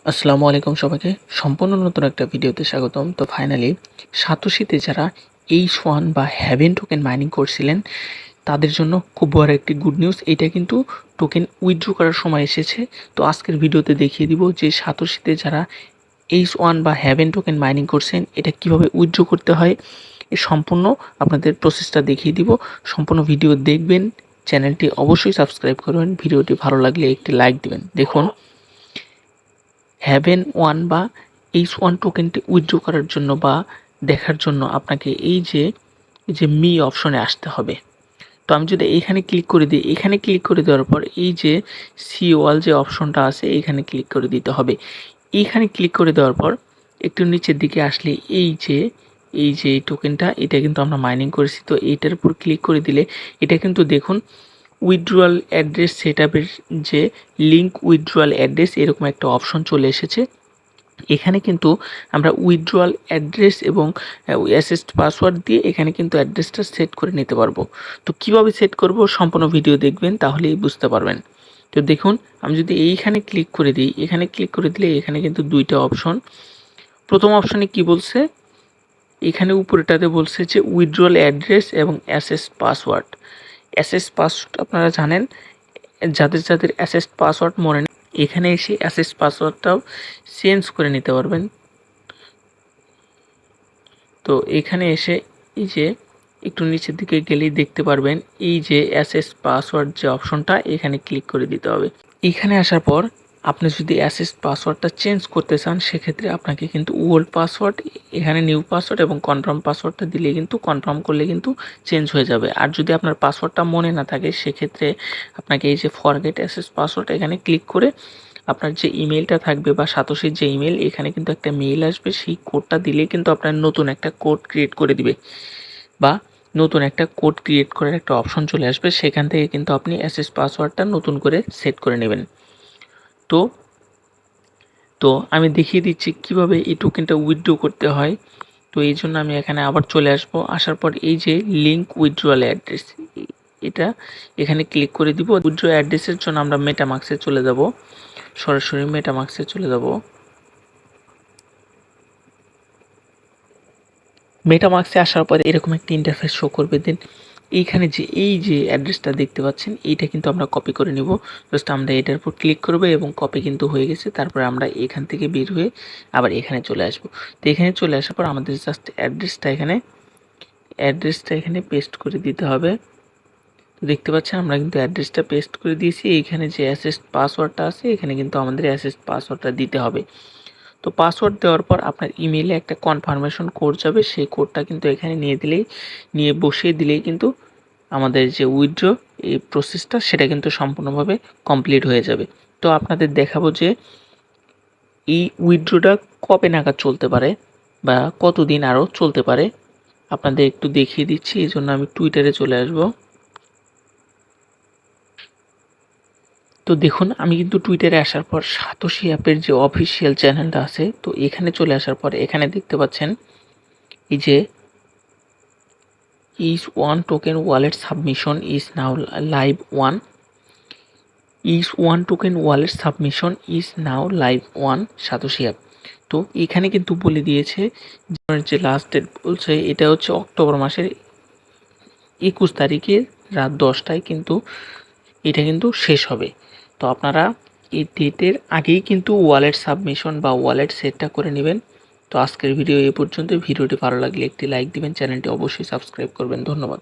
আসসালামু আলাইকুম সবাইকে। সম্পূর্ণ নতুন একটা ভিডিওতে স্বাগতম। তো ফাইনালি সাতোশিতে যারা H1 বা হ্যাভেন টোকেন মাইনিং করছিলেন তাদের জন্য খুব বড় একটি গুড নিউজ। এটা কিন্তু টোকেন উইথড্র করার সময় এসেছে। তো আজকের ভিডিওতে দেখিয়ে দিব যে সাতোশিতে যারা H1 বা হ্যাভেন টোকেন মাইনিং করছেন এটা কিভাবে উইথড্র করতে হয়, এই সম্পূর্ণ আপনাদের প্রসেসটা দেখিয়ে দিব। সম্পূর্ণ ভিডিও দেখবেন, চ্যানেলটি অবশ্যই সাবস্ক্রাইব করবেন, ভিডিওটি ভালো লাগলে একটি লাইক দিবেন। দেখুন, হ্যাভেন ওয়ান বা H1 টোকেনটি উইথড্র করার জন্য বা দেখার জন্য আপনাকে এই যে মি অপশনে আসতে হবে। তো আমি যদি এইখানে ক্লিক করে দিই, এখানে ক্লিক করে দেওয়ার পর এই যে সি ওয়াল যে অপশনটা আছে এইখানে ক্লিক করে দিতে হবে। এইখানে ক্লিক করে দেওয়ার পর একটু নিচের দিকে আসলে এই যে এই টোকেনটা এটা কিন্তু আমরা মাইনিং করেছি। তো এইটার উপর ক্লিক করে দিলে এটা কিন্তু দেখুন উইথড্রয়াল অ্যাড্রেস সেটআপের যে লিঙ্ক উইথড্রয়াল অ্যাড্রেস এরকম একটা অপশন চলে এসেছে। এখানে কিন্তু আমরা উইথড্রয়াল অ্যাড্রেস এবং অ্যাসেস্ট পাসওয়ার্ড দিয়ে এখানে কিন্তু অ্যাড্রেসটা সেট করে নিতে পারবো। তো কিভাবে সেট করব সম্পূর্ণ ভিডিও দেখবেন, তাহলেই বুঝতে পারবেন। তো দেখুন, আমি যদি এইখানে ক্লিক করে দিই, এখানে ক্লিক করে দিলে এখানে কিন্তু দুইটা অপশন। প্রথম অপশনে কি বলছে, এখানে উপরেটাতে বলছে যে উইথড্রয়াল অ্যাড্রেস এবং অ্যাসেস্ট পাসওয়ার্ড। অ্যাসেস্ট পাসওয়ার্ড আপনারা জানেন, যাদের অ্যাসেস্ট পাসওয়ার্ড মনে নেই এখানে এসে অ্যাসেস্ট পাসওয়ার্ডটাও চেঞ্জ করে নিতে পারবেন। তো এখানে এসে এই যে একটু নিচের দিকে গেলেই দেখতে পারবেন এই যে অ্যাসেস পাসওয়ার্ড যে অপশনটা এখানে ক্লিক করে দিতে হবে। এখানে আসার পর আপনি যদি অ্যাসেস পাসওয়ার্ডটা চেঞ্জ করতে চান সেক্ষেত্রে আপনাকে কিন্তু ওল্ড পাসওয়ার্ড, এখানে নিউ পাসওয়ার্ড এবং কনফার্ম পাসওয়ার্ডটা দিলে কিন্তু কনফার্ম করলে কিন্তু চেঞ্জ হয়ে যাবে। আর যদি আপনার পাসওয়ার্ডটা মনে না থাকে সেক্ষেত্রে আপনাকে এই যে ফরগেট অ্যাসেস পাসওয়ার্ড এখানে ক্লিক করে আপনার যে ইমেলটা থাকবে বা সাতোশির যে ইমেল এখানে কিন্তু একটা মেইল আসবে, সেই কোডটা দিলেই কিন্তু আপনার নতুন একটা কোড ক্রিয়েট করে দিবে বা নতুন একটা কোড ক্রিয়েট করার একটা অপশন চলে আসবে। সেখান থেকে কিন্তু আপনি অ্যাসেস পাসওয়ার্ডটা নতুন করে সেট করে নেবেন। তো তো আমি দেখিয়ে দিচ্ছি কিভাবে এই টোকেনটা উইথড্র করতে হয়। তো এই জন্য আমি এখানে আবার চলে আসব। আসার পর এই যে লিঙ্ক উইথড্রয়াল অ্যাড্রেস এটা এখানে ক্লিক করে দিব। উইথড্র অ্যাড্রেসের জন্য আমরা মেটামাক্সে চলে যাব, সরাসরি মেটামাক্সে চলে যাব। মেটামাক্সে আসার পর এরকম একটা ইন্টারফেস শো করবে। দেন এইখানে যে এই যে অ্যাড্রেসটা দেখতে পাচ্ছেন এইটা কিন্তু আমরা কপি করে নিব। জাস্ট আমরা এটার উপর ক্লিক করব এবং কপি কিন্তু হয়ে গেছে। তারপরে আমরা এখান থেকে বের হয়ে আবার এখানে চলে আসব। তো এখানে চলে আসার পর আমাদের জাস্ট অ্যাড্রেসটা এখানে পেস্ট করে দিতে হবে। তো দেখতে পাচ্ছেন আমরা কিন্তু অ্যাড্রেসটা পেস্ট করে দিয়েছি। এইখানে যে অ্যাসেস্ট পাসওয়ার্ডটা আছে এখানে কিন্তু আমাদের অ্যাসেস্ট পাসওয়ার্ডটা দিতে হবে। তো পাসওয়ার্ড দেওয়ার পর আপনার ইমেইলে একটা কনফার্মেশন কোড যাবে, সেই কোডটা কিন্তু এখানে নিয়ে বসিয়ে দিলেই কিন্তু আমাদের যে উইথড্র এই প্রসেসটা সেটা কিন্তু সম্পূর্ণভাবে কমপ্লিট হয়ে যাবে। তো আপনাদের দেখাবো যে এই উইথড্রটা কবে নাগাদ চলতে পারে বা কতদিন আরও চলতে পারে আপনাদের একটু দেখিয়ে দিচ্ছি। এই জন্য আমি টুইটারে চলে আসব। তো দেখুন, আমি কিন্তু টুইটারে আসার পর সাতোশি অ্যাপের যে অফিসিয়াল চ্যানেলটা আছে তো এখানে চলে আসার পর এখানে দেখতে পাচ্ছেন এই যে H1 token wallet submission is now live 1. H1 token wallet submission is now live 1 satoshi app. তো এখানে কিন্তু বলে দিয়েছে যে লাস্ট ডেট বলছে এটা হচ্ছে অক্টোবর মাসের 21 তারিখে রাত 10টায় কিন্তু এটা কিন্তু শেষ হবে। তো আপনারা এই ডেটের আগেই কিন্তু ওয়ালেট সাবমিশন বা ওয়ালেট সেটটা করে নেবেন। তো আজকের ভিডিও এই পর্যন্ত। ভিডিওটি ভালো লাগলে একটি লাইক দিবেন, চ্যানেলটি অবশ্যই সাবস্ক্রাইব করবেন। ধন্যবাদ।